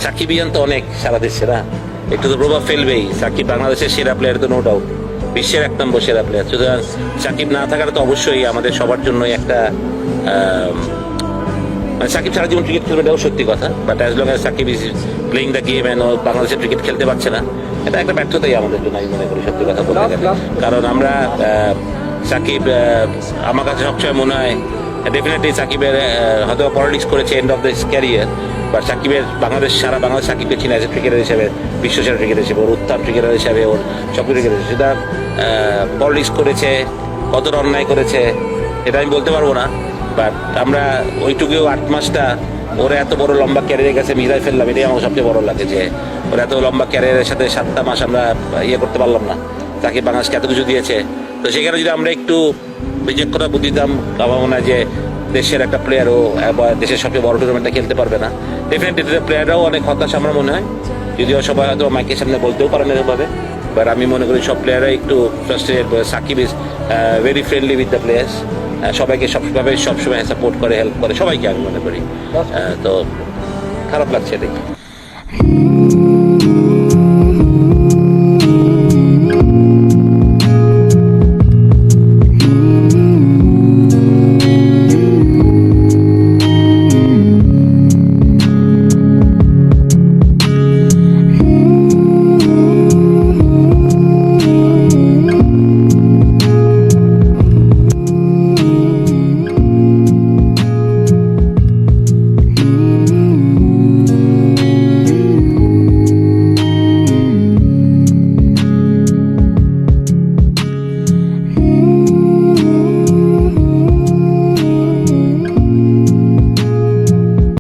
সাকিবিয়ান তো অনেক সারা দেশে না, একটু তো প্রভাব ফেলবেই। সাকিব বাংলাদেশের সেরা প্লেয়ার তো নো ডাউট, বিশ্বের 1 নম্বর সেরা প্লেয়ার। সুতরাং সাকিব না থাকার তো অবশ্যই আমাদের সবার জন্যই একটা মানে সাকিব সারা জীবন ক্রিকেট খেলবে, এটাও সত্যি কথা। But as long as Shakib is playing the game and বাংলাদেশের ক্রিকেট খেলতে পারছে না, এটা একটা ব্যর্থতাই আমাদের জন্য, আমি মনে করি সত্যি কথা বলতে গেলে। কারণ আমরা সাকিব আমার কাছে সবসময় মনে হয় ডেফিনেটলি সাকিবের হয়তো পলিটিক্স করেছে end of this career, but সাকিবের সারা বাংলাদেশ সাকিবকে চিনে আছে ক্রিকেটার হিসেবে, বিশ্ব সেরা ক্রিকেটার হিসেবে, ওর উত্থান ক্রিকেটার হিসেবে, ওর সব ক্রিকেটার হিসেবে। সেটা পলিটিক্স করেছে, কতটা অন্যায় করেছে এটা আমি বলতে পারবো না, বাট আমরা ওইটুকুও 8 মাসটা ওরা এত বড় লম্বা ক্যারিয়ারের কাছে মিলাই ফেললাম, এটাই আমার সবচেয়ে বড় লাগে যে ওরা এত লম্বা ক্যারিয়ারের সাথে 7টা মাস আমরা ইয়ে করতে পারলাম না। তাকে বাংলাদেশকে এত কিছু দিয়েছে, তো সেখানে যদি আমরা একটু বিচক্ষণতা বুদ্ধি দিতাম, আমার মনে হয় যে দেশের একটা প্লেয়ারও দেশের সবচেয়ে বড় টুর্নামেন্টটা খেলতে পারবে না। ডেফিনেটলি প্লেয়াররাও অনেক হতাশ আমার মনে হয়, যদিও সবাই হয়তো মাইকের সামনে বলতেও পারে না এভাবে, বাট আমি মনে করি সব প্লেয়াররা একটু frustrated. Shakib is very friendly with the players, সবাইকে সবসময় সাপোর্ট করে, হেল্প করে সবাইকে, আমি মনে করি। তো খারাপ লাগছে এটাই।